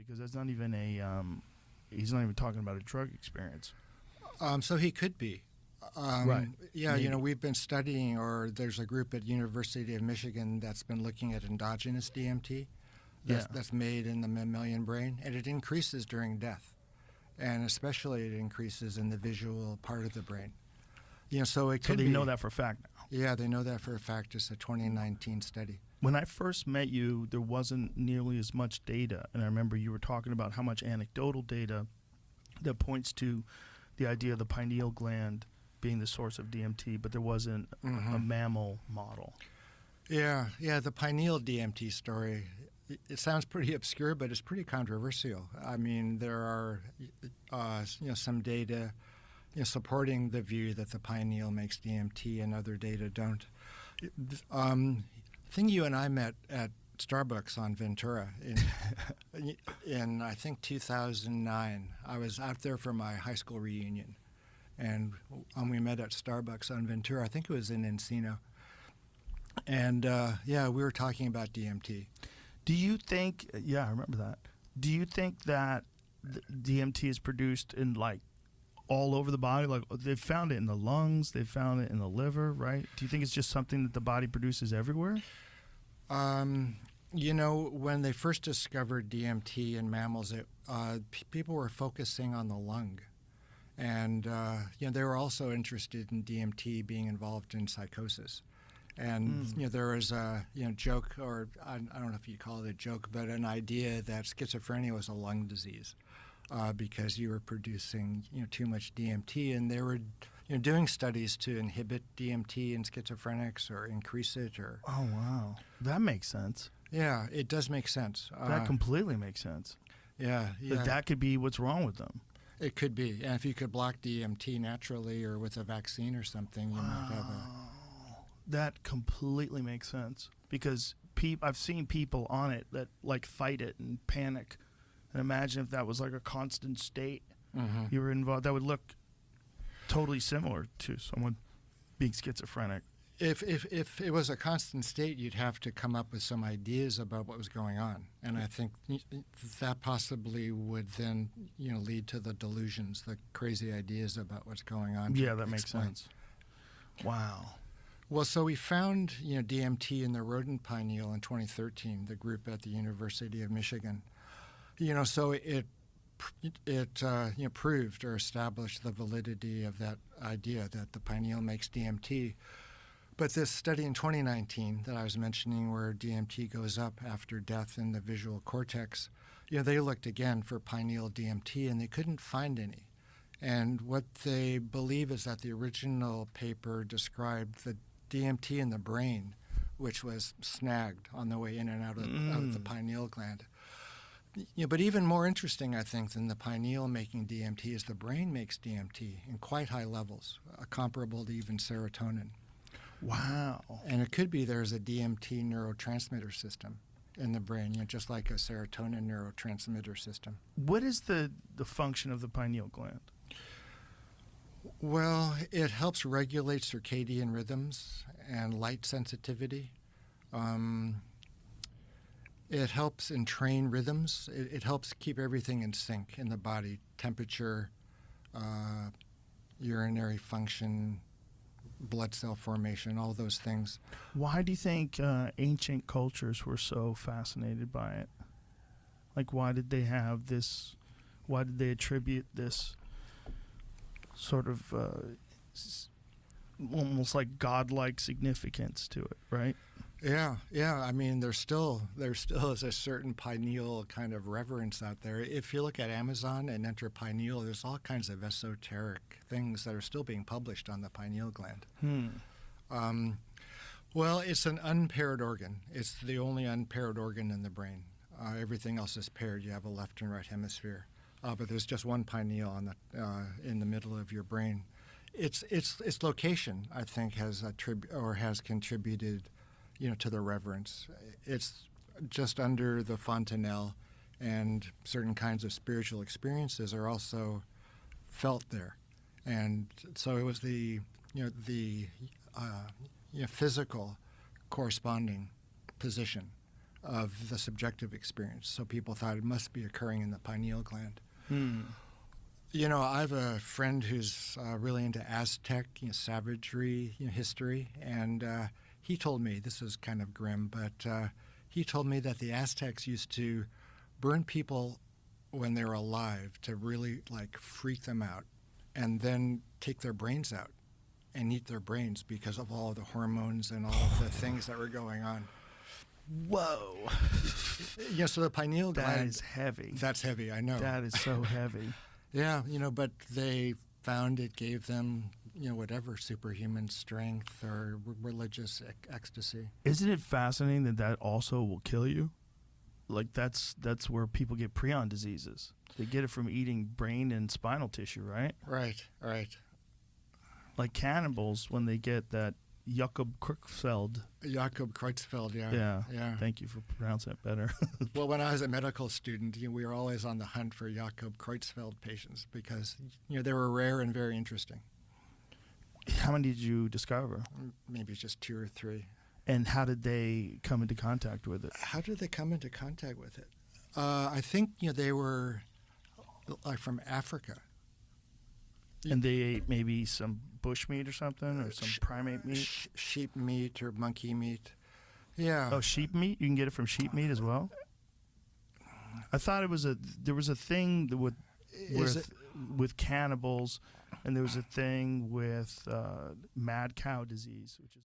because that's not even he's not even talking about a drug experience. So he could be. Right. Yeah, Maybe. we've been studying, or there's a group at University of Michigan that's been looking at endogenous DMT that's made in the mammalian brain, and it increases during death. And especially it increases in the visual part of the brain. So it could be. So they know that for a fact now. Yeah, they know that for a fact. It's a 2019 study. When I first met you, there wasn't nearly as much data. And I remember you were talking about how much anecdotal data that points to the idea of the pineal gland being the source of DMT, but there wasn't a mammal model. Yeah, the pineal DMT story. It sounds pretty obscure, but it's pretty controversial. I mean, there are some data supporting the view that the pineal makes DMT, and other data don't. I think you and I met at Starbucks on Ventura in I think 2009. I was out there for my high school reunion, and we met at Starbucks on Ventura. I think it was in Encino, and we were talking about DMT. Do you think? Yeah, I remember that. Do you think that DMT is produced in like all over the body? Like they found it in the lungs, they found it in the liver, right? Do you think it's just something that the body produces everywhere? When they first discovered DMT in mammals, people were focusing on the lung. And, they were also interested in DMT being involved in psychosis. And, there was a, joke, or I don't know if you call it a joke, but an idea that schizophrenia was a lung disease because you were producing, too much DMT. And they were doing studies to inhibit DMT in schizophrenics or increase it. Oh, wow. That makes sense. Yeah, it does make sense. That completely makes sense. Yeah. That could be what's wrong with them. It could be. And if you could block DMT naturally or with a vaccine or something, you might have a... That completely makes sense. Because I've seen people on it that like fight it and panic. And imagine if that was like a constant state you were involved. That would look totally similar to someone being schizophrenic. If it was a constant state, you'd have to come up with some ideas about what was going on. And I think that possibly would then, lead to the delusions, the crazy ideas about what's going on. Yeah, that makes sense. Wow. Well, so we found, DMT in the rodent pineal in 2013, the group at the University of Michigan. So it proved or established the validity of that idea that the pineal makes DMT. But this study in 2019 that I was mentioning where DMT goes up after death in the visual cortex, they looked again for pineal DMT and they couldn't find any. And what they believe is that the original paper described the DMT in the brain, which was snagged on the way in and out of the pineal gland. But even more interesting, I think, than the pineal making DMT is the brain makes DMT in quite high levels, comparable to even serotonin. Wow. And it could be there's a DMT neurotransmitter system in the brain, just like a serotonin neurotransmitter system. What is the function of the pineal gland? Well, it helps regulate circadian rhythms and light sensitivity. It helps entrain rhythms. It helps keep everything in sync in the body, temperature, urinary function, blood cell formation, all those things. Why do you think ancient cultures were so fascinated by it? Like, why did they have this? Why did they attribute this sort of almost like godlike significance to it, right? Yeah. I mean, there still is a certain pineal kind of reverence out there. If you look at Amazon and enter pineal, there's all kinds of esoteric things that are still being published on the pineal gland. Well, it's an unpaired organ. It's the only unpaired organ in the brain. Everything else is paired. You have a left and right hemisphere, but there's just one pineal on in the middle of your brain. Its location, I think, has contributed, to the reverence. It's just under the fontanelle, and certain kinds of spiritual experiences are also felt there. And so it was the physical corresponding position of the subjective experience. So people thought it must be occurring in the pineal gland. You know, I have a friend who's really into Aztec, savagery, history, and he told me, this is kind of grim, but he told me that the Aztecs used to burn people when they were alive to really like freak them out, and then take their brains out and eat their brains because of all the hormones and all of the things that were going on. Whoa. Yeah, so the pineal gland. That is heavy. That's heavy, I know. That is so heavy. Yeah, but they found it gave them, whatever, superhuman strength or religious ecstasy. Isn't it fascinating that that also will kill you? Like that's where people get prion diseases. They get it from eating brain and spinal tissue, right? Right. Like cannibals when they get that Jakob Creutzfeldt. Jakob Creutzfeldt, yeah. Thank you for pronouncing it better. Well, when I was a medical student, we were always on the hunt for Jakob Creutzfeldt patients because, they were rare and very interesting. How many did you discover? Maybe just 2 or 3. And how did they come into contact with it? How did they come into contact with it? I think, they were like from Africa. And they ate maybe some bush meat or something, or some primate meat? Sheep meat or monkey meat. Yeah. Oh, sheep meat? You can get it from sheep meat as well? I thought there was a thing with cannibals, and there was a thing with mad cow disease, which is